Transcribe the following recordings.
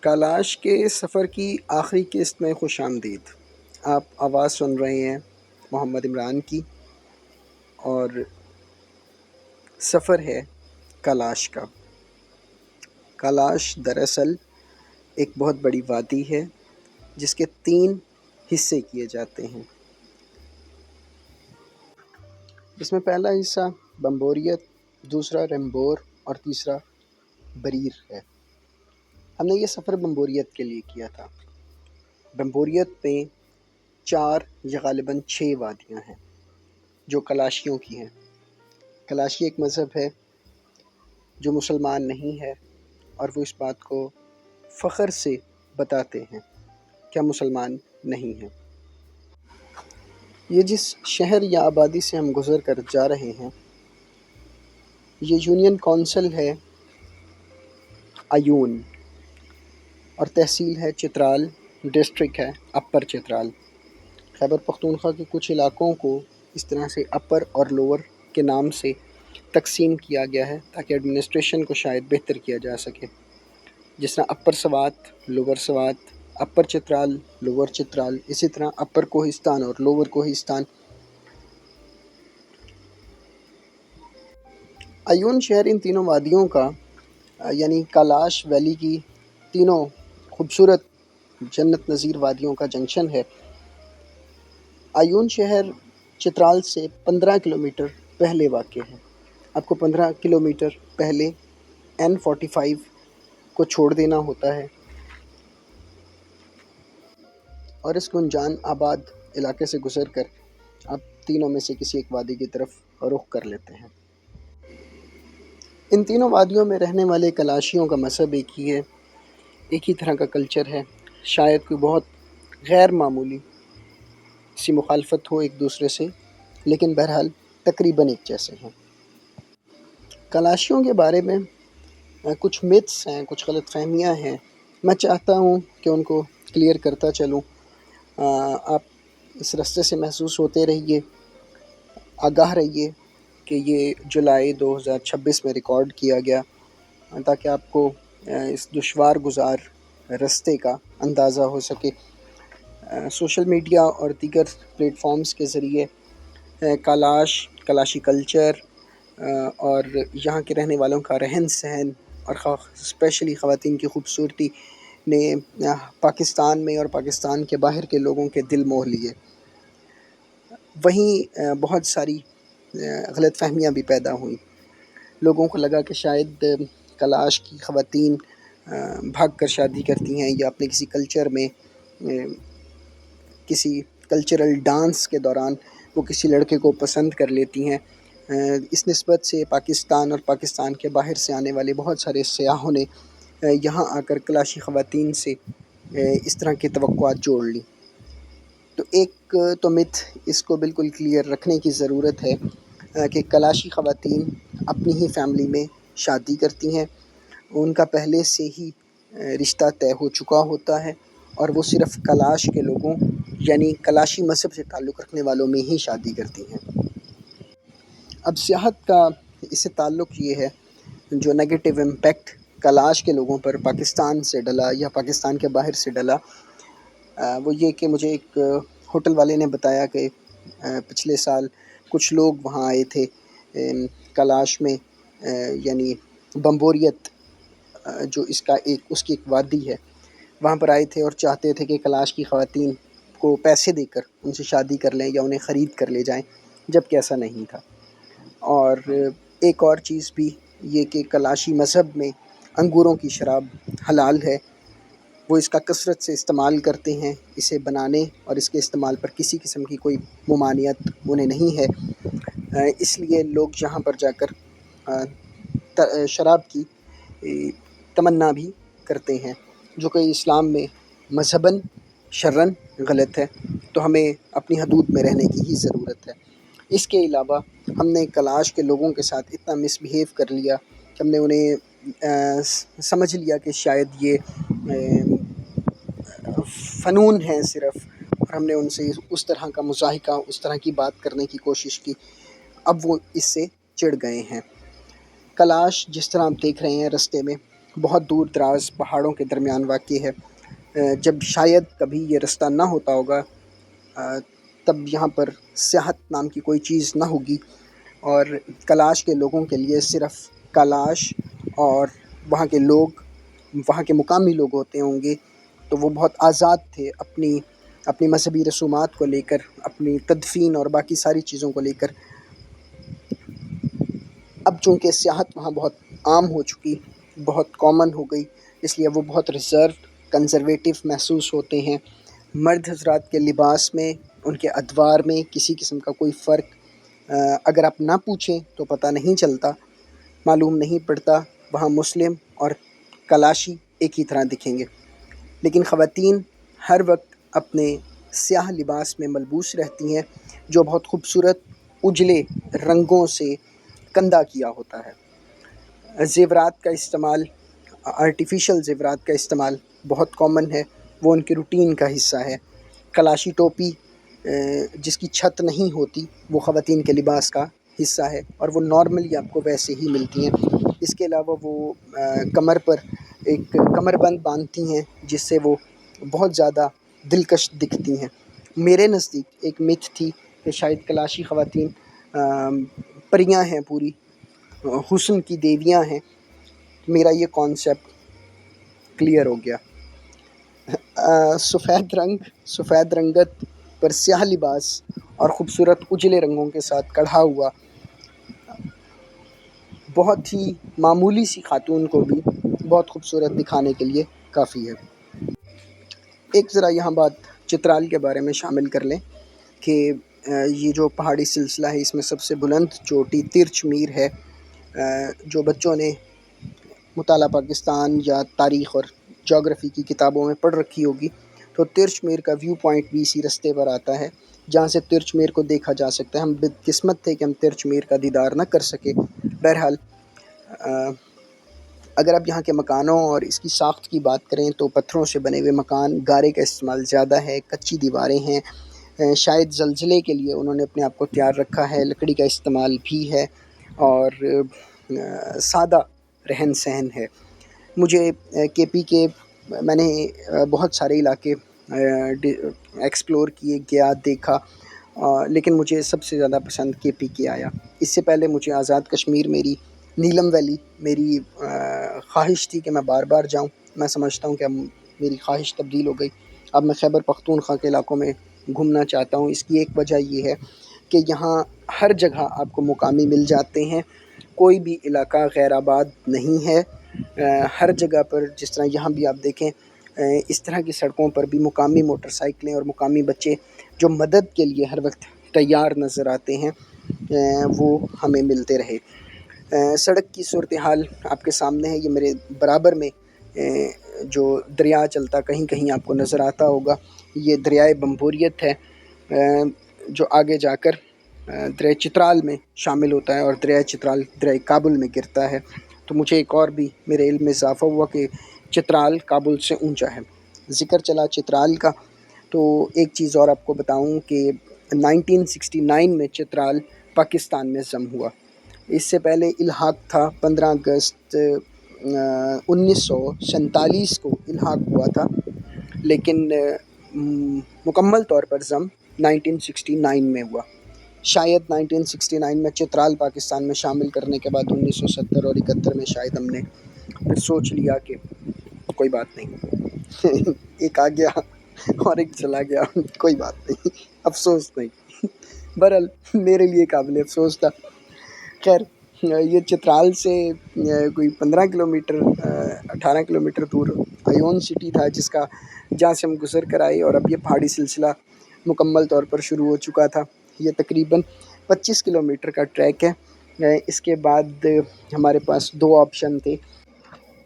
کالاش کے سفر کی آخری قسط میں خوش آمدید۔ آپ آواز سن رہے ہیں محمد عمران کی، اور سفر ہے کالاش کا۔ کالاش دراصل ایک بہت بڑی وادی ہے جس کے 3 حصے کیے جاتے ہیں، جس میں پہلا حصہ بمبوریت، دوسرا رمبور اور تیسرا بریر ہے۔ ہم نے یہ سفر بمبوریت کے لیے کیا تھا۔ بمبوریت میں 4 یا غالباً 6 وادیاں ہیں جو کلاشیوں کی ہیں۔ کلاشی ایک مذہب ہے جو مسلمان نہیں ہے، اور وہ اس بات کو فخر سے بتاتے ہیں کہ ہم مسلمان نہیں ہیں۔ یہ جس شہر یا آبادی سے ہم گزر کر جا رہے ہیں، یہ یونین کونسل ہے ایون، اور تحصیل ہے چترال، ڈسٹرکٹ ہے اپر چترال۔ خیبر پختونخوا کے کچھ علاقوں کو اس طرح سے اپر اور لوور کے نام سے تقسیم کیا گیا ہے تاکہ ایڈمنسٹریشن کو شاید بہتر کیا جا سکے، جس طرح اپر سوات، لوور سوات، اپر چترال، لوور چترال، اسی طرح اپر کوہستان اور لوور کوہستان۔ ایون شہر ان تینوں وادیوں کا یعنی کالاش ویلی کی تینوں خوبصورت جنت نظیر وادیوں کا جنکشن ہے۔ ایون شہر چترال سے 15 کلومیٹر پہلے واقع ہے۔ آپ کو 15 کلومیٹر پہلے N45 کو چھوڑ دینا ہوتا ہے اور اس گنجان آباد علاقے سے گزر کر آپ تینوں میں سے کسی ایک وادی کی طرف رخ کر لیتے ہیں۔ ان تینوں وادیوں میں رہنے والے کلاشیوں کا مذہب ایک ہی ہے، ایک ہی طرح کا کلچر ہے۔ شاید کوئی بہت غیر معمولی سی مخالفت ہو ایک دوسرے سے، لیکن بہرحال تقریباً ایک جیسے ہیں۔ کلاشیوں کے بارے میں کچھ متس ہیں، کچھ غلط فہمیاں ہیں۔ میں چاہتا ہوں کہ ان کو کلیئر کرتا چلوں۔ آپ اس رستے سے محسوس ہوتے رہیے، آگاہ رہیے کہ یہ جولائی 2026 میں ریکارڈ کیا گیا تاکہ آپ کو اس دشوار گزار رستے کا اندازہ ہو سکے۔ سوشل میڈیا اور دیگر پلیٹ فارمز کے ذریعے کلاشی کلچر اور یہاں کے رہنے والوں کا رہن سہن اور اسپیشلی خواتین کی خوبصورتی نے پاکستان میں اور پاکستان کے باہر کے لوگوں کے دل موہ لیے۔ وہیں بہت ساری غلط فہمیاں بھی پیدا ہوئیں۔ لوگوں کو لگا کہ شاید کلاش کی خواتین بھاگ کر شادی کرتی ہیں یا اپنے کسی کلچر میں کسی کلچرل ڈانس کے دوران وہ کسی لڑکے کو پسند کر لیتی ہیں۔ اس نسبت سے پاکستان اور پاکستان کے باہر سے آنے والے بہت سارے سیاحوں نے یہاں آ کر کلاشی خواتین سے اس طرح کی توقعات جوڑ لی۔ تو ایک تو مت اس کو بالکل کلیئر رکھنے کی ضرورت ہے کہ کلاشی خواتین اپنی ہی فیملی میں شادی کرتی ہیں، ان کا پہلے سے ہی رشتہ طے ہو چکا ہوتا ہے، اور وہ صرف کلاش کے لوگوں یعنی کلاشی مذہب سے تعلق رکھنے والوں میں ہی شادی کرتی ہیں۔ اب سیاحت کا اس سے تعلق یہ ہے، جو نگیٹو امپیکٹ کلاش کے لوگوں پر پاکستان سے ڈلا یا پاکستان کے باہر سے ڈلا، وہ یہ کہ مجھے ایک ہوٹل والے نے بتایا کہ پچھلے سال کچھ لوگ وہاں آئے تھے کلاش میں، یعنی بمبوریت جو اس کی ایک وادی ہے، وہاں پر آئے تھے اور چاہتے تھے کہ کلاش کی خواتین کو پیسے دے کر ان سے شادی کر لیں یا انہیں خرید کر لے جائیں، جبکہ ایسا نہیں تھا۔ اور ایک اور چیز بھی یہ کہ کلاشی مذہب میں انگوروں کی شراب حلال ہے، وہ اس کا کثرت سے استعمال کرتے ہیں، اسے بنانے اور اس کے استعمال پر کسی قسم کی کوئی ممانعت انہیں نہیں ہے، اس لیے لوگ یہاں پر جا کر شراب کی تمنا بھی کرتے ہیں، جو کہ اسلام میں مذہباً شرعاً غلط ہے، تو ہمیں اپنی حدود میں رہنے کی ہی ضرورت ہے۔ اس کے علاوہ ہم نے کلاش کے لوگوں کے ساتھ اتنا مس بیہیو کر لیا کہ ہم نے انہیں سمجھ لیا کہ شاید یہ فنون ہیں صرف، اور ہم نے ان سے اس طرح کا مضاحکہ، اس طرح کی بات کرنے کی کوشش کی۔ اب وہ اس سے چڑ گئے ہیں۔ کلاش جس طرح آپ دیکھ رہے ہیں رستے میں بہت دور دراز پہاڑوں کے درمیان واقع ہے۔ جب شاید کبھی یہ رستہ نہ ہوتا ہوگا تب یہاں پر سیاحت نام کی کوئی چیز نہ ہوگی، اور کلاش کے لوگوں کے لیے صرف کلاش اور وہاں کے لوگ، وہاں کے مقامی لوگ ہوتے ہوں گے، تو وہ بہت آزاد تھے اپنی مذہبی رسومات کو لے کر، اپنی تدفین اور باقی ساری چیزوں کو لے کر۔ اب چونکہ سیاحت وہاں بہت عام ہو چکی، بہت کامن ہو گئی، اس لیے وہ بہت ریزرو، کنزرویٹو محسوس ہوتے ہیں۔ مرد حضرات کے لباس میں، ان کے ادوار میں کسی قسم کا کوئی فرق اگر آپ نہ پوچھیں تو پتہ نہیں چلتا، معلوم نہیں پڑتا۔ وہاں مسلم اور کلاشی ایک ہی طرح دکھیں گے، لیکن خواتین ہر وقت اپنے سیاہ لباس میں ملبوس رہتی ہیں، جو بہت خوبصورت اجلے رنگوں سے کندہ کیا ہوتا ہے۔ زیورات کا استعمال، آرٹیفیشل زیورات کا استعمال بہت کامن ہے، وہ ان کے روٹین کا حصہ ہے۔ کلاشی ٹوپی جس کی چھت نہیں ہوتی، وہ خواتین کے لباس کا حصہ ہے، اور وہ نارملی آپ کو ویسے ہی ملتی ہیں۔ اس کے علاوہ وہ کمر پر ایک کمر بند باندھتی ہیں، جس سے وہ بہت زیادہ دلکش دکھتی ہیں۔ میرے نزدیک ایک متھ تھی کہ شاید کلاشی خواتین پریاں ہیں، پوری حسن کی دیویاں ہیں۔ میرا یہ کانسیپٹ کلیئر ہو گیا۔ سفید رنگت پر سیاہ لباس اور خوبصورت اجلے رنگوں کے ساتھ کڑھا ہوا بہت ہی معمولی سی خاتون کو بھی بہت خوبصورت دکھانے کے لیے کافی ہے۔ ایک ذرا یہاں بات چترال کے بارے میں شامل کر لیں کہ یہ جو پہاڑی سلسلہ ہے، اس میں سب سے بلند چوٹی ترچ میر ہے۔ جو بچوں نے مطالعہ پاکستان یا تاریخ اور جغرافی کی کتابوں میں پڑھ رکھی ہوگی تو ترچ میر کا ویو پوائنٹ بھی اسی رستے پر آتا ہے، جہاں سے ترچ میر کو دیکھا جا سکتا ہے۔ ہم بدقسمت تھے کہ ہم ترچ میر کا دیدار نہ کر سکے۔ بہرحال اگر آپ یہاں کے مکانوں اور اس کی ساخت کی بات کریں تو پتھروں سے بنے ہوئے مکان، گارے کا استعمال زیادہ ہے، کچی دیواریں ہیں، شاید زلزلے کے لیے انہوں نے اپنے آپ کو تیار رکھا ہے، لکڑی کا استعمال بھی ہے، اور سادہ رہن سہن ہے۔ مجھے کے پی کے میں نے بہت سارے علاقے ایکسپلور کیے، گیا، دیکھا، لیکن مجھے سب سے زیادہ پسند کے پی کے آیا۔ اس سے پہلے مجھے آزاد کشمیر، نیلم ویلی میری خواہش تھی کہ میں بار بار جاؤں۔ میں سمجھتا ہوں کہ اب میری خواہش تبدیل ہو گئی، اب میں خیبر پختونخوا کے علاقوں میں گھومنا چاہتا ہوں۔ اس کی ایک وجہ یہ ہے کہ یہاں ہر جگہ آپ کو مقامی مل جاتے ہیں، کوئی بھی علاقہ غیر آباد نہیں ہے۔ ہر جگہ پر جس طرح یہاں بھی آپ دیکھیں، اس طرح کی سڑکوں پر بھی مقامی موٹر سائیکلیں اور مقامی بچے جو مدد کے لیے ہر وقت تیار نظر آتے ہیں، وہ ہمیں ملتے رہے۔ سڑک کی صورتحال آپ کے سامنے ہے، یہ میرے برابر میں جو دریا چلتا کہیں کہیں آپ کو نظر آتا ہوگا، یہ دریائے بمبوریت ہے، جو آگے جا کر دریائے چترال میں شامل ہوتا ہے، اور دریائے چترال دریائے کابل میں گرتا ہے۔ تو مجھے ایک اور بھی میرے علم میں اضافہ ہوا کہ چترال کابل سے اونچا ہے۔ ذکر چلا چترال کا، تو ایک چیز اور آپ کو بتاؤں کہ 1969 میں چترال پاکستان میں ضم ہوا۔ اس سے پہلے الحاق تھا، 15 اگست 1947 کو الحاق ہوا تھا، لیکن مکمل طور پر ضم 1969 میں ہوا۔ شاید 1969 میں چترال پاکستان میں شامل کرنے کے بعد 1970 اور 71 میں شاید ہم نے پھر سوچ لیا کہ کوئی بات نہیں ایک آ گیا اور ایک چلا گیا، کوئی بات نہیں، افسوس نہیں۔ بہرحال میرے لیے قابل افسوس تھا۔ خیر، یہ چترال سے کوئی 15 کلومیٹر 18 کلومیٹر دور ایون سٹی تھا، جہاں سے ہم گزر کر آئے، اور اب یہ پہاڑی سلسلہ مکمل طور پر شروع ہو چکا تھا۔ یہ تقریباً 25 کلومیٹر کا ٹریک ہے۔ اس کے بعد ہمارے پاس 2 آپشن تھے،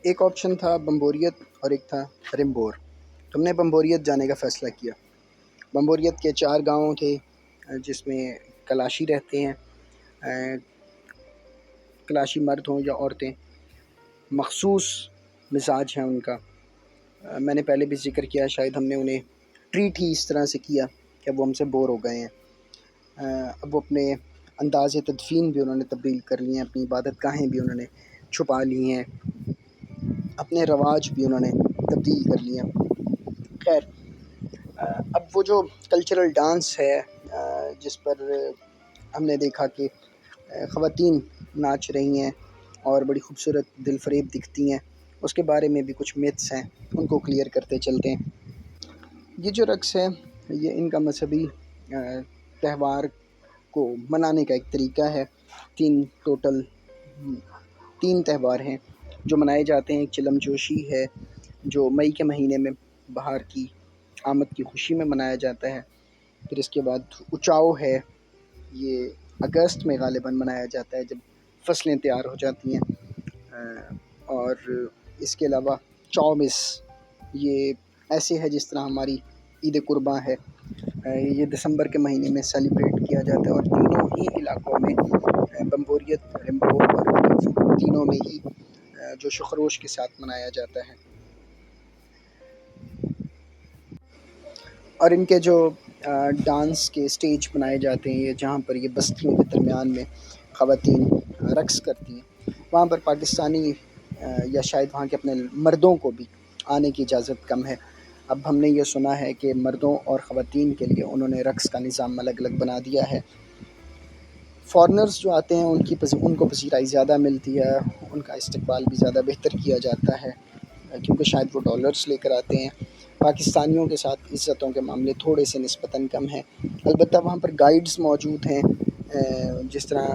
ایک آپشن تھا بمبوریت اور ایک تھا رمبور۔ تو ہم نے بمبوریت جانے کا فیصلہ کیا۔ بمبوریت کے 4 گاؤں تھے جس میں کلاشی رہتے ہیں، کلاشی مرد ہوں یا عورتیں، مخصوص مزاج ہیں ان کا۔ میں نے پہلے بھی ذکر کیا، شاید ہم نے انہیں ٹریٹ ہی اس طرح سے کیا کہ وہ ہم سے بور ہو گئے ہیں۔ اب وہ اپنے انداز تدفین بھی انہوں نے تبدیل کر لی ہیں، اپنی عبادت گاہیں بھی انہوں نے چھپا لی ہیں، اپنے رواج بھی انہوں نے تبدیل کر لیے ہیں۔ خیر، اب وہ جو کلچرل ڈانس ہے جس پر ہم نے دیکھا کہ خواتین ناچ رہی ہیں اور بڑی خوبصورت دل فریب دکھتی ہیں، اس کے بارے میں بھی کچھ میتھس ہیں، ان کو کلیئر کرتے چلتے ہیں۔ یہ جو رقص ہے یہ ان کا مذہبی تہوار کو منانے کا ایک طریقہ ہے۔ تین تہوار ہیں جو منائے جاتے ہیں۔ ایک چلم چوشی ہے جو مئی کے مہینے میں بہار کی آمد کی خوشی میں منایا جاتا ہے۔ پھر اس کے بعد اچاؤ ہے، یہ اگست میں غالباً منایا جاتا ہے جب فصلیں تیار ہو جاتی ہیں۔ اور اس کے علاوہ چومس یہ ایسے ہے جس طرح ہماری عید قرباں ہے، یہ دسمبر کے مہینے میں سیلیبریٹ کیا جاتا ہے، اور تینوں ہی علاقوں میں بمبوریت، رمبور اور تینوں میں ہی جوش و خروش کے ساتھ منایا جاتا ہے۔ اور ان کے جو ڈانس کے سٹیج بنائے جاتے ہیں جہاں پر یہ بستیوں کے درمیان میں خواتین رقص کرتی ہیں، وہاں پر پاکستانی یا شاید وہاں کے اپنے مردوں کو بھی آنے کی اجازت کم ہے۔ اب ہم نے یہ سنا ہے کہ مردوں اور خواتین کے لیے انہوں نے رقص کا نظام الگ الگ بنا دیا ہے۔ فارنرز جو آتے ہیں ان کو پذیرائی زیادہ ملتی ہے، ان کا استقبال بھی زیادہ بہتر کیا جاتا ہے کیونکہ شاید وہ ڈالرز لے کر آتے ہیں۔ پاکستانیوں کے ساتھ عزتوں کے معاملے تھوڑے سے نسبتاً کم ہیں، البتہ وہاں پر گائیڈز موجود ہیں، جس طرح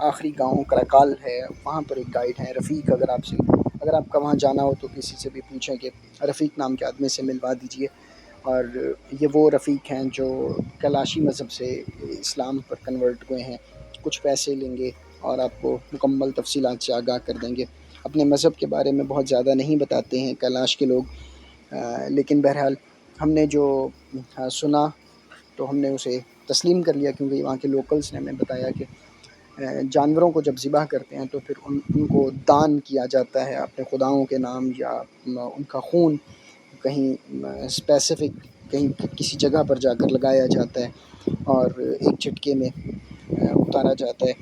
آخری گاؤں کراکال ہے، وہاں پر ایک گائیڈ ہیں رفیق۔ اگر آپ کا وہاں جانا ہو تو کسی سے بھی پوچھیں کہ رفیق نام کے آدمی سے ملوا دیجیے۔ اور یہ وہ رفیق ہیں جو کلاشی مذہب سے اسلام پر کنورٹ ہوئے ہیں، کچھ پیسے لیں گے اور آپ کو مکمل تفصیلات سے آگاہ کر دیں گے۔ اپنے مذہب کے بارے میں بہت زیادہ نہیں بتاتے ہیں کیلاش کے لوگ، لیکن بہرحال ہم نے جو سنا تو ہم نے اسے تسلیم کر لیا، کیونکہ وہاں کے لوکلز نے ہمیں بتایا کہ جانوروں کو جب ذبح کرتے ہیں تو پھر ان کو دان کیا جاتا ہے اپنے خداؤں کے نام، یا ان کا خون کہیں اسپیسیفک کہیں کسی جگہ پر جا کر لگایا جاتا ہے اور ایک جھٹکے میں اتارا جاتا ہے،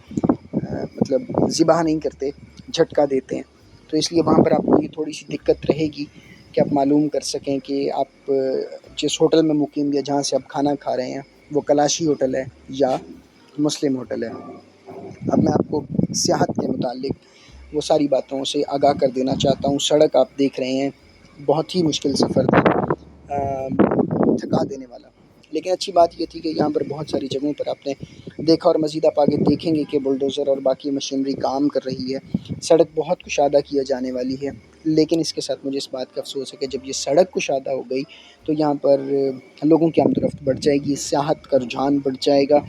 مطلب ذبح نہیں کرتے، جھٹکا دیتے ہیں۔ تو اس لیے وہاں پر آپ کو یہ تھوڑی سی دقت رہے گی کہ آپ معلوم کر سکیں کہ آپ جس ہوٹل میں مقیم یا جہاں سے آپ کھانا کھا رہے ہیں وہ کلاشی ہوٹل ہے یا مسلم ہوٹل ہے۔ اب میں آپ کو سیاحت کے متعلق وہ ساری باتوں سے آگاہ کر دینا چاہتا ہوں۔ سڑک آپ دیکھ رہے ہیں، بہت ہی مشکل سفر تھا، تھکا دینے والا، لیکن اچھی بات یہ تھی کہ یہاں پر بہت ساری جگہوں پر آپ نے دیکھا، اور مزید آپ آگے دیکھیں گے کہ بلڈوزر اور باقی مشینری کام کر رہی ہے۔ سڑک بہت کشادہ کیا جانے والی ہے، لیکن اس کے ساتھ مجھے اس بات کا افسوس ہے کہ جب یہ سڑک کشادہ ہو گئی تو یہاں پر لوگوں کی آمد و رفت بڑھ جائے گی، سیاحت کا رجحان بڑھ جائے گا،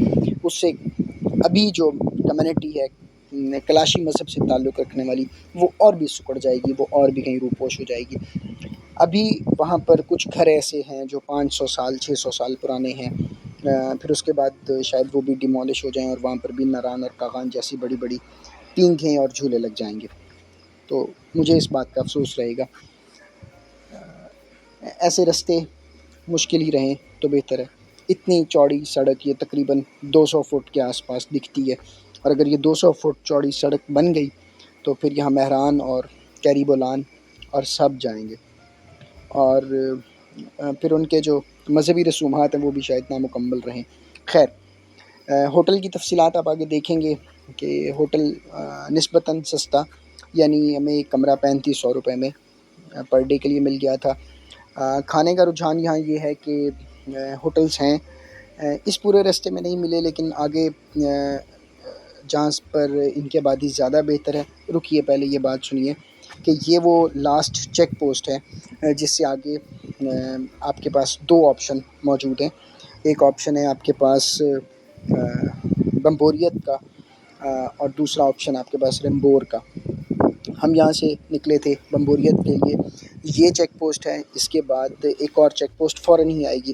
اس سے ابھی جو کمیونٹی ہے کلاشی مذہب سے تعلق رکھنے والی وہ اور بھی سکڑ جائے گی، وہ اور بھی کہیں روپوش ہو جائے گی۔ ابھی وہاں پر کچھ گھر ایسے ہیں جو 500 سال 600 سال پرانے ہیں، پھر اس کے بعد شاید وہ بھی ڈیمولش ہو جائیں اور وہاں پر بھی نران اور کاغان جیسی بڑی بڑی پینگیں اور جھولے لگ جائیں گے، تو مجھے اس بات کا افسوس رہے گا۔ ایسے رستے مشکل ہی رہیں تو بہتر ہے۔ اتنی چوڑی سڑک یہ تقریباً 200 فٹ کے آس پاس دکھتی ہے، اور اگر یہ 200 فٹ چوڑی سڑک بن گئی تو پھر یہاں مہران اور کیری بولان اور سب جائیں گے، اور پھر ان کے جو مذہبی رسومات ہیں وہ بھی شاید نامکمل رہیں۔ خیر، ہوٹل کی تفصیلات آپ آگے دیکھیں گے کہ ہوٹل نسبتاً سستا، یعنی ہمیں ایک کمرہ 3500 روپے میں پر ڈے کے لیے مل گیا تھا۔ کھانے کا رجحان یہاں یہ ہے کہ ہوٹلز ہیں، اس پورے رستے میں نہیں ملے، لیکن آگے جہاں پر ان کے آبادی زیادہ بہتر ہے، رکیے پہلے یہ بات سنیے کہ یہ وہ لاسٹ چیک پوسٹ ہے جس سے آگے آپ کے پاس 2 آپشن موجود ہیں۔ ایک آپشن ہے آپ کے پاس بمبوریت کا، اور دوسرا آپشن آپ کے پاس رمبور کا۔ ہم یہاں سے نکلے تھے بمبوریت کے لیے، یہ چیک پوسٹ ہے، اس کے بعد ایک اور چیک پوسٹ فوراً ہی آئے گی۔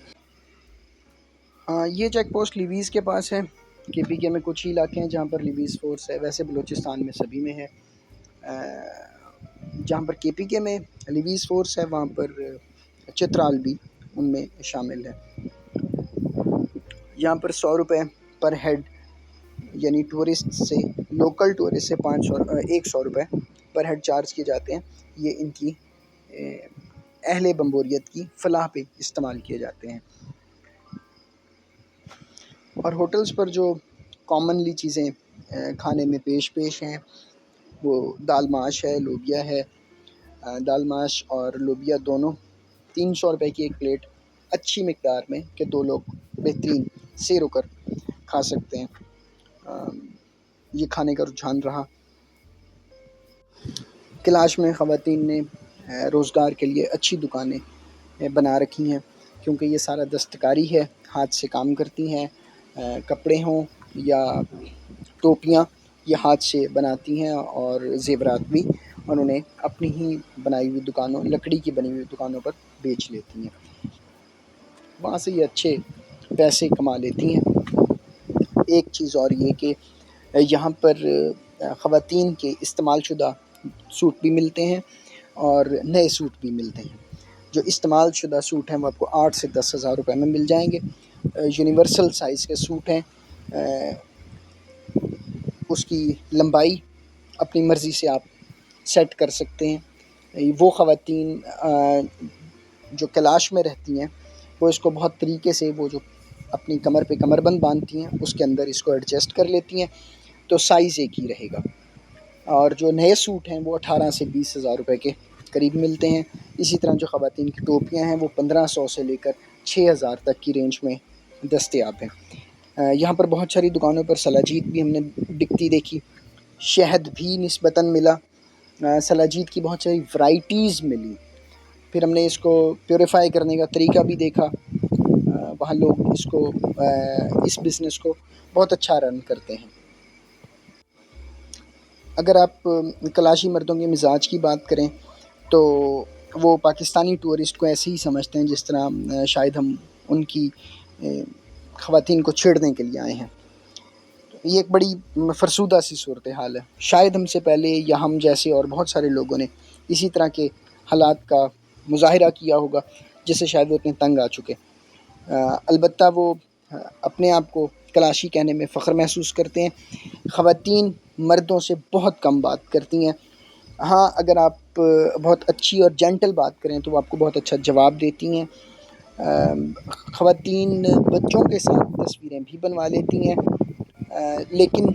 یہ چیک پوسٹ لیویز کے پاس ہے۔ کے پی کے میں کچھ ہی علاقے ہیں جہاں پر لیویز فورس ہے، ویسے بلوچستان میں سبھی میں ہے۔ جہاں پر کے پی کے میں لیویز فورس ہے وہاں پر چترال بھی ان میں شامل ہے۔ یہاں پر 100 روپے پر ہیڈ، یعنی ٹورسٹ سے، لوکل ٹورسٹ سے 100 روپے پر ہیڈ چارج کیے جاتے ہیں، یہ ان کی اہل بمبوریت کی فلاح پہ استعمال کیے جاتے ہیں۔ اور ہوٹلز پر جو کامنلی چیزیں کھانے میں پیش ہیں وہ دال ماش ہے، لوبیا ہے۔ دال ماش اور لوبیا دونوں 300 روپے کی ایک پلیٹ، اچھی مقدار میں کہ 2 لوگ بہترین سے رو کر کھا سکتے ہیں۔ یہ کھانے کا رجحان رہا۔ کلاش میں خواتین نے روزگار کے لیے اچھی دکانیں بنا رکھی ہیں، کیونکہ یہ سارا دستکاری ہے، ہاتھ سے کام کرتی ہیں۔ کپڑے ہوں یا ٹوپیاں یہ ہاتھ سے بناتی ہیں، اور زیورات بھی انہوں نے اپنی ہی بنائی ہوئی دکانوں، لکڑی کی بنی ہوئی دکانوں پر بیچ لیتی ہیں، وہاں سے یہ اچھے پیسے کما لیتی ہیں۔ ایک چیز اور یہ کہ یہاں پر خواتین کے استعمال شدہ سوٹ بھی ملتے ہیں اور نئے سوٹ بھی ملتے ہیں۔ جو استعمال شدہ سوٹ ہیں وہ آپ کو 8 سے 10 ہزار روپے میں مل جائیں گے۔ یونیورسل سائز کے سوٹ ہیں، اس کی لمبائی اپنی مرضی سے آپ سیٹ کر سکتے ہیں۔ وہ خواتین جو کلاش میں رہتی ہیں وہ اس کو بہت طریقے سے، وہ جو اپنی کمر پہ کمر بند باندھتی ہیں اس کے اندر اس کو ایڈجسٹ کر لیتی ہیں، تو سائز ایک ہی رہے گا۔ اور جو نئے سوٹ ہیں وہ 18 سے 20 ہزار روپے کے قریب ملتے ہیں۔ اسی طرح جو خواتین کی ٹوپیاں ہیں وہ 1500 سے لے کر 6000 تک کی رینج میں دستیاب ہیں۔ یہاں پر بہت ساری دکانوں پر سلاجید بھی ہم نے بکتی دیکھی، شہد بھی نسبتاً ملا، سلاجید کی بہت ساری ورائٹیز ملی۔ پھر ہم نے اس کو پیوریفائی کرنے کا طریقہ بھی دیکھا، وہاں لوگ اس بزنس کو بہت اچھا رن کرتے ہیں۔ اگر آپ کلاشی مردوں کے مزاج کی بات کریں تو وہ پاکستانی ٹورسٹ کو ایسے ہی سمجھتے ہیں جس طرح شاید ہم ان کی خواتین کو چھیڑنے کے لیے آئے ہیں۔ یہ ایک بڑی فرسودہ سی صورتحال ہے۔ شاید ہم سے پہلے یا ہم جیسے اور بہت سارے لوگوں نے اسی طرح کے حالات کا مظاہرہ کیا ہوگا جس سے شاید وہ اتنے تنگ آ چکے۔ البتہ وہ اپنے آپ کو کلاشی کہنے میں فخر محسوس کرتے ہیں۔ خواتین مردوں سے بہت کم بات کرتی ہیں، ہاں اگر آپ بہت اچھی اور جینٹل بات کریں تو وہ آپ کو بہت اچھا جواب دیتی ہیں۔ خواتین بچوں کے ساتھ تصویریں بھی بنوا لیتی ہیں، لیکن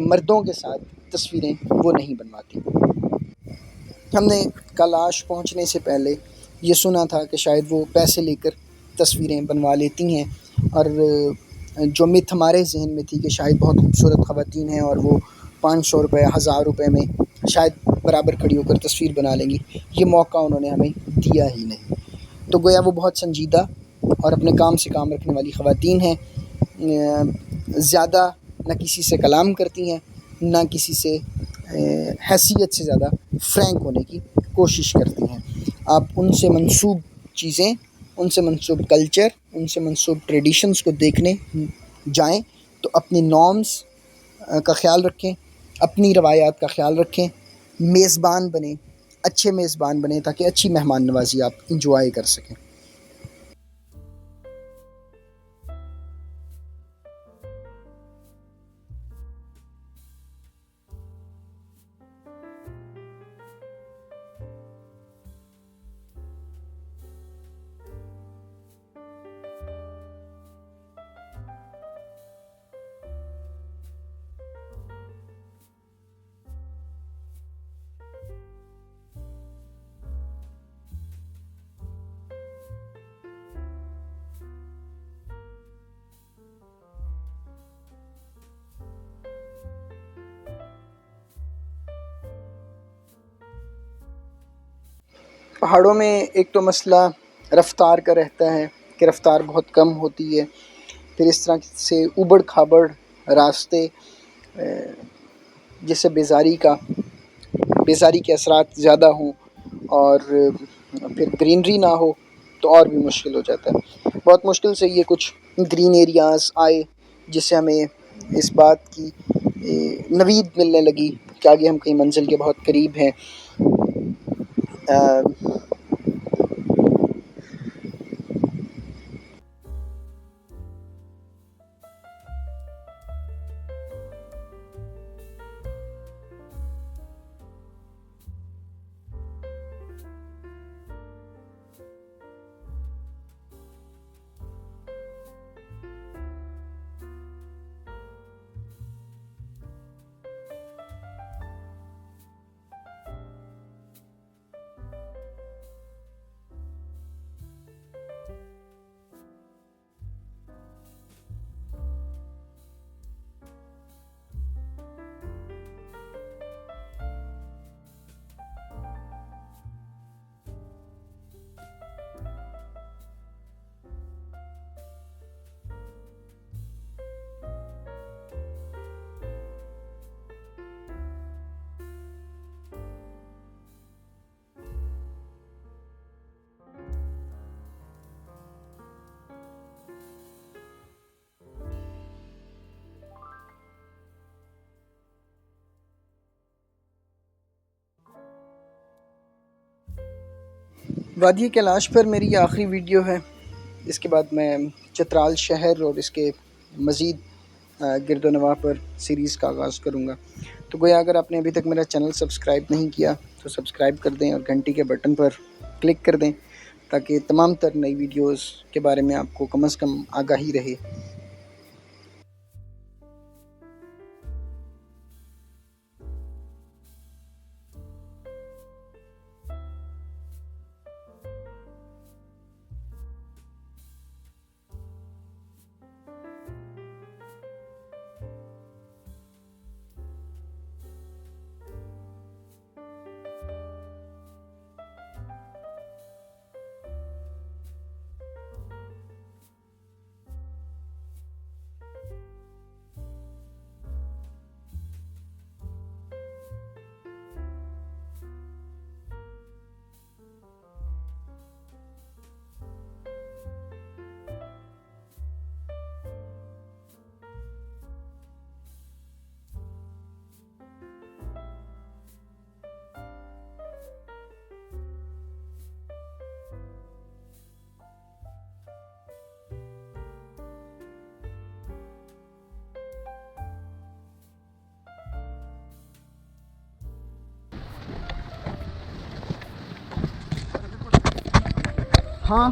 مردوں کے ساتھ تصویریں وہ نہیں بنواتی۔ ہم نے کلاش پہنچنے سے پہلے یہ سنا تھا کہ شاید وہ پیسے لے کر تصویریں بنوا لیتی ہیں، اور جو مت ہمارے ذہن میں تھی کہ شاید بہت خوبصورت خواتین ہیں اور وہ 500 روپے 1000 روپے میں شاید برابر کھڑی ہو کر تصویر بنا لیں گی، یہ موقع انہوں نے ہمیں دیا ہی نہیں۔ تو گویا وہ بہت سنجیدہ اور اپنے کام سے کام رکھنے والی خواتین ہیں، زیادہ نہ کسی سے کلام کرتی ہیں، نہ کسی سے حیثیت سے زیادہ فرینک ہونے کی کوشش کرتی ہیں۔ آپ ان سے منسوب چیزیں، ان سے منسوب کلچر، ان سے منسوب ٹریڈیشنز کو دیکھنے جائیں تو اپنی نارمز کا خیال رکھیں، اپنی روایات کا خیال رکھیں، میزبان بنیں، اچھے میزبان بنیں تاکہ اچھی مہمان نوازی آپ انجوائے کر سکیں۔ پہاڑوں میں ایک تو مسئلہ رفتار کا رہتا ہے کہ رفتار بہت کم ہوتی ہے، پھر اس طرح سے اوبڑ کھابڑ راستے جس سے بیزاری کے اثرات زیادہ ہوں، اور پھر گرینری نہ ہو تو اور بھی مشکل ہو جاتا ہے۔ بہت مشکل سے یہ کچھ گرین ایریاز آئے جس سے ہمیں اس بات کی نوید ملنے لگی کہ آگے ہم کہیں منزل کے بہت قریب ہیں۔ وادی کیلاش پر میری یہ آخری ویڈیو ہے. اس کے بعد میں چترال شہر اور اس کے مزید گرد و نواح پر سیریز کا آغاز کروں گا. تو گویا اگر آپ نے ابھی تک میرا چینل سبسکرائب نہیں کیا تو سبسکرائب کر دیں اور گھنٹی کے بٹن پر کلک کر دیں تاکہ تمام تر نئی ویڈیوز کے بارے میں آپ کو کم از کم آگاہی رہے. ہاں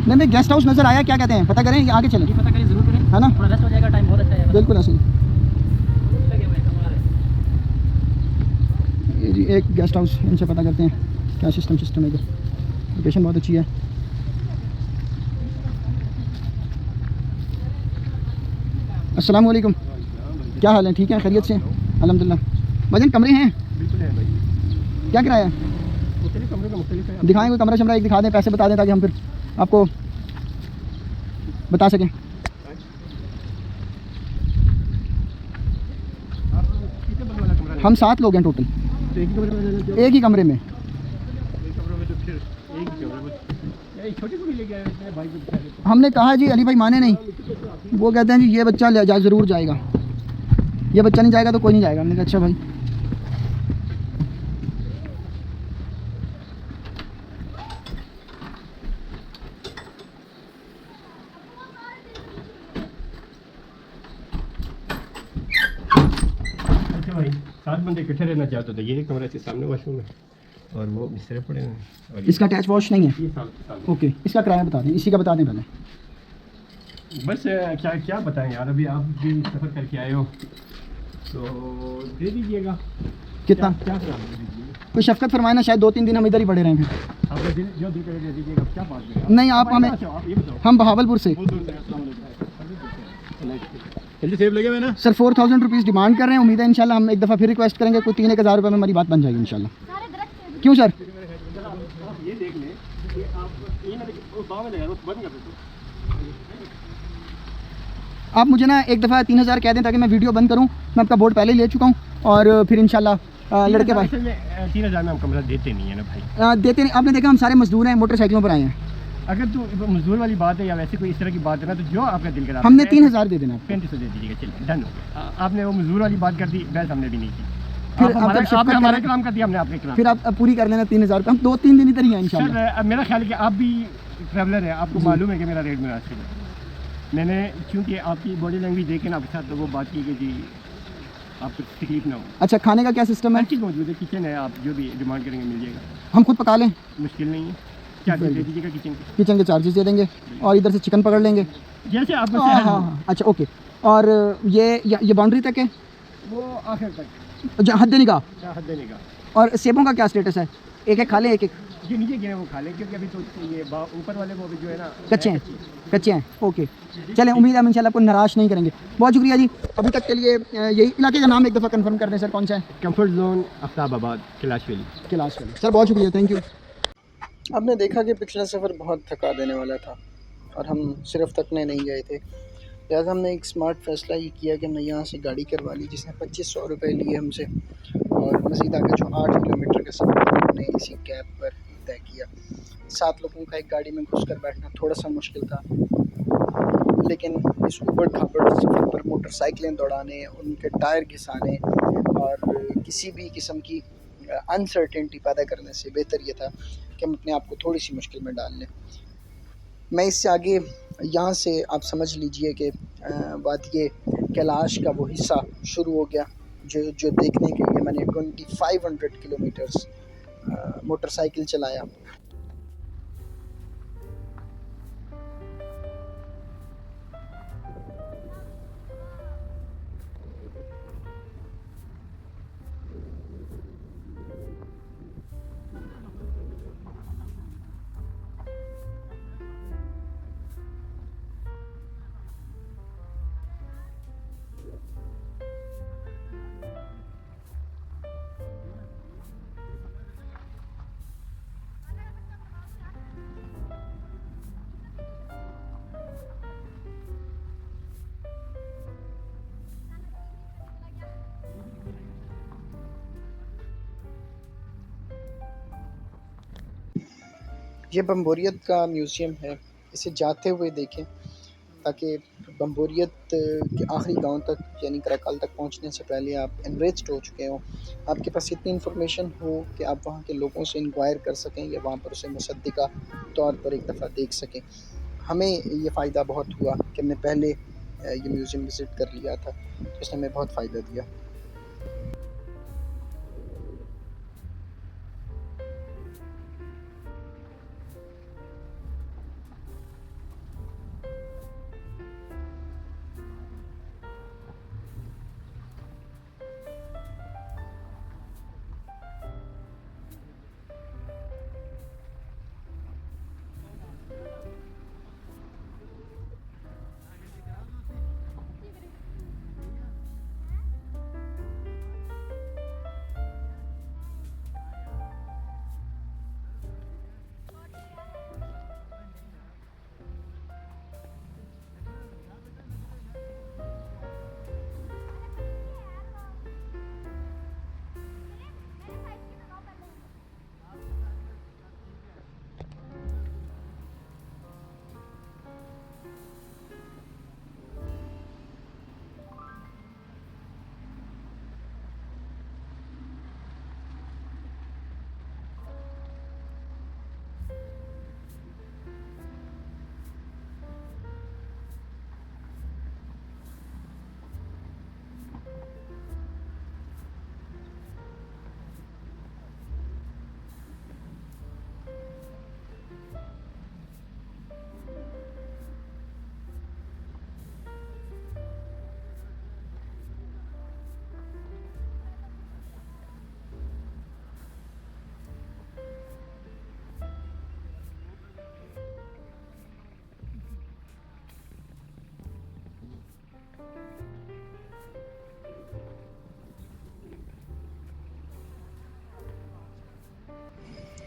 نہیں گیسٹ ہاؤس نظر آیا, کیا کہتے ہیں پتہ کریں, آگے چلیں, پتہ کریں ضرور کریں, ہے نا, تھوڑا ریسٹ ہو جائے گا, ٹائم بہت اچھا ہے. بالکل ایسے ہی. یہ جی ایک گیسٹ ہاؤس, ان سے پتہ کرتے ہیں کیا سسٹم ہے ادھر. لوکیشن بہت اچھی ہے. السلام علیکم, کیا حال ہے, ٹھیک ہے, خیریت سے, الحمدللہ. بھائی کمرے ہیں, بالکل ہے بھائی. کیا کرایہ ہے, مختلف کمرے کا مختلف ہے. دکھائیں کوئی کمرہ شمرہ ایک دکھا دیں, پیسے بتا دیں تاکہ ہم پھر آپ کو بتا سکیں. ہم 7 لوگ ہیں ٹوٹل, ایک ہی کمرے میں. ہم نے کہا جی علی بھائی مانے نہیں, وہ کہتے ہیں جی یہ بچہ ضرور جائے گا, یہ بچہ نہیں جائے گا تو کوئی نہیں جائے گا. ہم نے کہا اچھا بھائی. بھائی 7 بندے اکٹھے رہنا چاہتے تھے. یہ کمرہ سے سامنے واش روم ہے اور وہ بسترے پڑے ہیں. اس کا اٹیچ واش نہیں ہے, اوکے. اس کا کرایہ بتا دیں, اسی کا بتا دیں پہلے. بس کیا بتائیں یار, ابھی آپ بھی سفر کر کے آئے ہو تو دے دیجیے گا. کتنا کیا کوئی شفقت فرمائے نا, شاید 2-3 دن ہم ادھر ہی پڑے رہے ہیں. پھر آپ کا دل جو دل کرے دے دیجیے گا. کیا بات ہے, نہیں آپ ہمیں, آپ یہ بتاؤ. ہم بہاولپور سے. جلدی سیب لگے ہوئے نا سر 4000 روپیز ڈیمانڈ کر رہے ہیں. امید ہے انشاءاللہ ہم ایک دفعہ پھر ریکویسٹ کریں گے, کوئی 3-1000 روپے میں ہماری بات بن جائے گی انشاءاللہ. کیوں سر, آپ یہ دیکھ لیں کہ آپ بند کر دیتے. آپ مجھے نا ایک دفعہ 3000 کہہ دیں تاکہ میں ویڈیو بند کروں. میں آپ کا بورڈ پہلے لے چکا ہوں, اور پھر انشاءاللہ لڑکے بھائی 3000 میں ہم کمرہ دیتے نہیں ہیں نا بھائی. دیتے نہیں. آپ نے دیکھا ہم سارے مزدور ہیں, موٹر سائیکلوں پر آئے ہیں. اگر تو مزدور والی بات ہے یا ویسے کوئی اس طرح کی بات ہے نا, تو جو آپ کا دل کرا ہم نے 3000 دے دینا. 3500 دے دیجیے گا, چلیے ڈن ہو گیا. آپ نے وہ مزدور والی بات کر دی, بحث ہم نے بھی نہیں کی. پھر آپ نے ہمارا کلام کر دیا, ہم نے آپ نے کلام. پھر آپ پوری کر لینا 3000 کا. ہم 2-3 دن ادھر ہی ہیں انشاءاللہ. سر میرا خیال ہے کہ آپ بھی ٹریولر ہیں, آپ کو معلوم ہے کہ میرا ریٹ مناسب ہے. میں نے چونکہ آپ کی باڈی لینگویج دیکھ کے نا آپ کے ساتھ وہ بات کی کہ جی آپ کو تکلیف نہ ہو. اچھا, کھانے کا کیا سسٹم ہے؟ ہر چیز موجود ہے, کچن ہے, آپ جو بھی ڈیمانڈ کریں گے مل جائے گا. ہم خود پکا لیں, مشکل نہیں ہے. چارجز دے دیجیے گا کچن کے. کچن کے چارجز دے دیں گے, اور ادھر سے چکن پکڑ لیں گے جیسے آپ کو. ہاں ہاں, اچھا اوکے. اور یہ باؤنڈری تک ہے وہ آخر تک حد نگاہ. حد نگاہ. اور سیبوں کا کیا اسٹیٹس ہے؟ ایک ایک کھا لیں, ایک ایک جو نیچے گرے وہ کھا لیں, کیونکہ ابھی تو یہ اوپر والے وہ جو ہے نا کچے ہیں. اوکے چلیں, امید ہے ہم انشاءاللہ آپ کو ناراض نہیں کریں گے. بہت شکریہ جی. ابھی تک کے لیے یہی علاقے کا نام ایک دفعہ کنفرم کر دیں سر, کون سا ہے؟ کمفرٹ زون آفتاب آباد, کیلاش ویلی. سر بہت شکریہ, تھینک یو. آپ نے دیکھا کہ پچھلا سفر بہت تھکا دینے والا تھا, اور ہم صرف تکنے نہیں گئے تھے. لہٰذا ہم نے ایک اسمارٹ فیصلہ یہ کیا کہ ہم نے یہاں سے گاڑی کروا لی, جس نے 2500 روپے لیے ہم سے, اور مزید آگے جو 8 کلومیٹر کا سفر ہم نے اسی کیب پر طے کیا. 7 لوگوں کا ایک گاڑی میں گھس کر بیٹھنا تھوڑا سا مشکل تھا, لیکن اس اوبر کھابڑ سفر پر موٹر سائیکلیں دوڑانے، ان کے ٹائر گھسانے اور کسی بھی قسم کی انسرٹینٹی پیدا کرنے سے بہتر یہ تھا کہ ہم اپنے آپ کو تھوڑی سی مشکل میں ڈال لیں۔ میں اس سے آگے یہاں سے آپ سمجھ لیجئے کہ وادی کیلاش کا وہ حصہ شروع ہو گیا جو دیکھنے کے لیے میں نے 2500 کلومیٹرز موٹر سائیکل چلایا۔ یہ بمبوریت کا میوزیم ہے، اسے جاتے ہوئے دیکھیں تاکہ بمبوریت کے آخری گاؤں تک یعنی کراکال تک پہنچنے سے پہلے آپ انریچڈ ہو چکے ہوں، آپ کے پاس اتنی انفارمیشن ہو کہ آپ وہاں کے لوگوں سے انکوائر کر سکیں یا وہاں پر اسے مصدقہ طور پر ایک دفعہ دیکھ سکیں۔ ہمیں یہ فائدہ بہت ہوا کہ ہم نے پہلے یہ میوزیم وزٹ کر لیا تھا، اس نے ہمیں بہت فائدہ دیا۔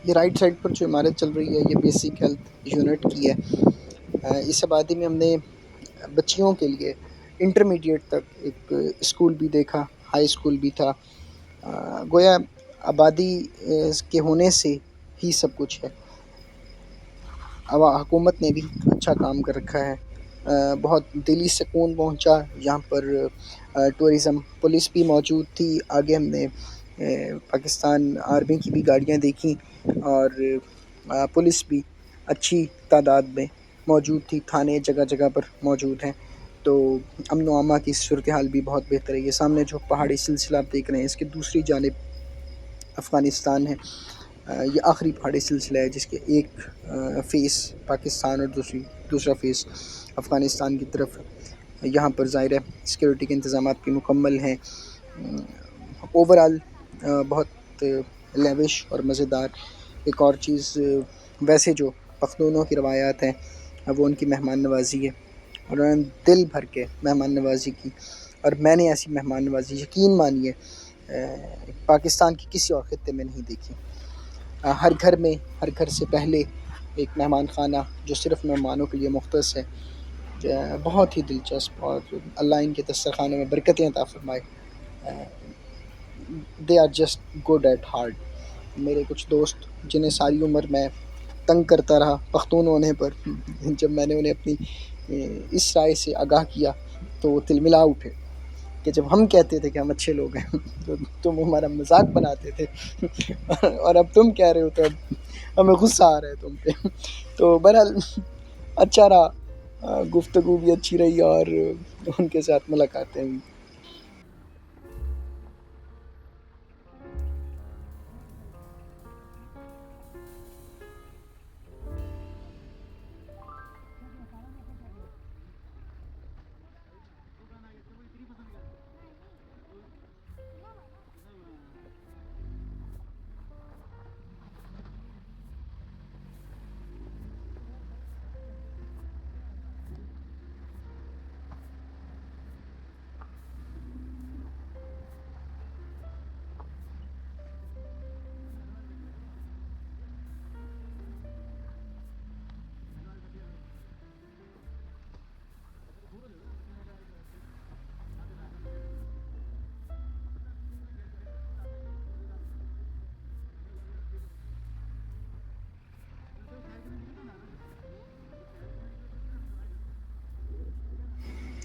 یہ رائٹ سائڈ پر جو عمارت چل رہی ہے یہ بیسک ہیلتھ یونٹ کی ہے۔ اس آبادی میں ہم نے بچیوں کے لیے انٹرمیڈیٹ تک ایک اسکول بھی دیکھا، ہائی اسکول بھی تھا۔ گویا آبادی کے ہونے سے ہی سب کچھ ہے۔ حکومت نے بھی اچھا کام کر رکھا ہے، بہت دلی سکون پہنچا یہاں پر۔ ٹورزم پولیس بھی موجود تھی، آگے ہم نے پاکستان آرمی کی بھی گاڑیاں دیکھیں اور پولیس بھی اچھی تعداد میں موجود تھی، تھانے جگہ جگہ پر موجود ہیں، تو امن و امان کی صورتحال بھی بہت بہتر ہے۔ یہ سامنے جو پہاڑی سلسلہ آپ دیکھ رہے ہیں اس کے دوسری جانب افغانستان ہے۔ یہ آخری پہاڑی سلسلہ ہے جس کے ایک فیس پاکستان اور دوسرا فیس افغانستان کی طرف ہے۔ یہاں پر ظاہر ہے سیکورٹی کے انتظامات بھی مکمل ہیں۔ اوورآل بہت لیوش اور مزیدار۔ ایک اور چیز، ویسے جو پختونوں کی روایات ہیں وہ ان کی مہمان نوازی ہے، اور انہوں نے دل بھر کے مہمان نوازی کی، اور میں نے ایسی مہمان نوازی یقین مانیے پاکستان کی کسی اور خطے میں نہیں دیکھی۔ ہر گھر سے پہلے ایک مہمان خانہ جو صرف مہمانوں کے لیے مختص ہے، بہت ہی دلچسپ، اور اللہ ان کے دسترخوانوں میں برکتیں عطا فرمائے۔ They are just good at heart. میرے کچھ دوست جنہیں ساری عمر میں تنگ کرتا رہا پختون ہونے پر، جب میں نے انہیں اپنی اس رائے سے آگاہ کیا تو وہ تلملا اٹھے کہ جب ہم کہتے تھے کہ ہم اچھے لوگ ہیں تو تم ہمارا مذاق بناتے تھے اور اب تم کہہ رہے ہو تو اب ہمیں غصہ آ رہا ہے تم پہ. تو بہرحال اچھا رہا، گفتگو بھی اچھی رہی اور ان کے ساتھ ملاقاتیں بھی.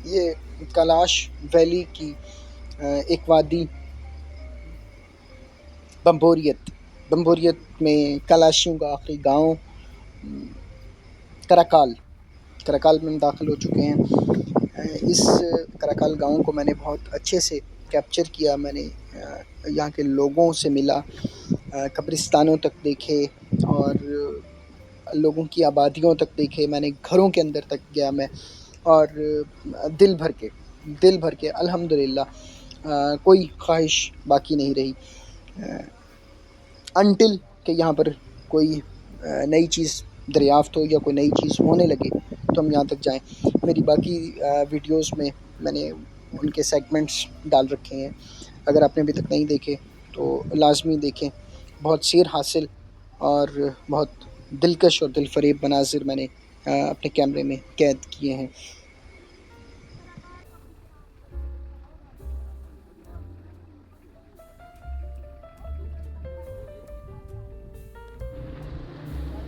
یہ کلاش ویلی کی ایک وادی بمبوریت میں کلاشیوں کا آخری گاؤں کراکال میں ہم داخل ہو چکے ہیں. اس کراکال گاؤں کو میں نے بہت اچھے سے کیپچر کیا. میں نے یہاں کے لوگوں سے ملا، قبرستانوں تک دیکھے اور لوگوں کی آبادیوں تک دیکھے. میں نے گھروں کے اندر تک گیا میں، اور دل بھر کے الحمدللہ کوئی خواہش باقی نہیں رہی انٹل کہ یہاں پر کوئی نئی چیز دریافت ہو یا کوئی نئی چیز ہونے لگے تو ہم یہاں تک جائیں. میری باقی ویڈیوز میں نے ان کے سیگمنٹس ڈال رکھے ہیں، اگر آپ نے ابھی تک نہیں دیکھے تو لازمی دیکھیں. بہت سیر حاصل اور بہت دلکش اور دل فریب مناظر میں نے اپنے کیمرے میں قید کیے ہیں.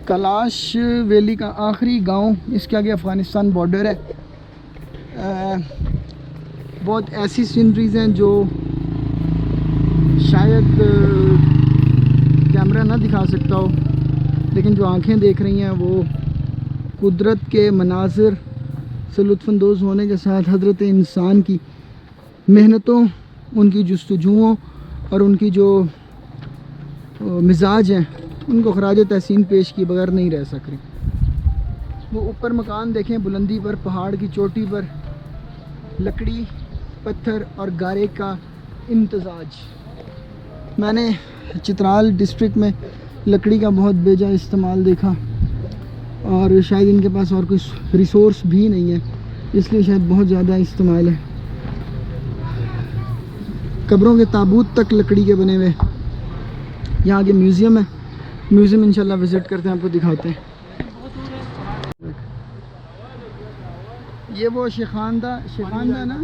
کلاش ویلی کا آخری گاؤں، اس کے آگے افغانستان بارڈر ہے. بہت ایسی سینریز ہیں جو شاید کیمرہ نہ دکھا سکتا ہو، لیکن جو آنکھیں دیکھ رہی ہیں وہ قدرت کے مناظر سے لطف اندوز ہونے کے ساتھ حضرت انسان کی محنتوں، ان کی جستجوؤں اور ان کی جو مزاج ہیں ان کو خراج تحسین پیش کی بغیر نہیں رہ سک رہی. وہ اوپر مکان دیکھیں، بلندی پر، پہاڑ کی چوٹی پر، لکڑی، پتھر اور گارے کا امتزاج. میں نے چترال ڈسٹرکٹ میں لکڑی کا بہت بیجا استعمال دیکھا، اور شاید ان کے پاس اور کوئی ریسورس بھی نہیں ہے، اس لیے شاید بہت زیادہ استعمال ہے. قبروں کے تابوت تک لکڑی کے بنے ہوئے. یہاں کے میوزیم ہے، میوزیم انشاءاللہ وزٹ کرتے ہیں، آپ کو دکھاتے ہیں. یہ وہ شیخاندہ نا،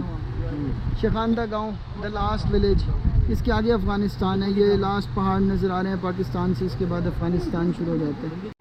شیخاندہ گاؤں، دا لاسٹ ولیج. اس کے آگے افغانستان ہے. یہ لاسٹ پہاڑ نظر آ رہے ہیں پاکستان سے، اس کے بعد افغانستان شروع ہو جاتا ہے.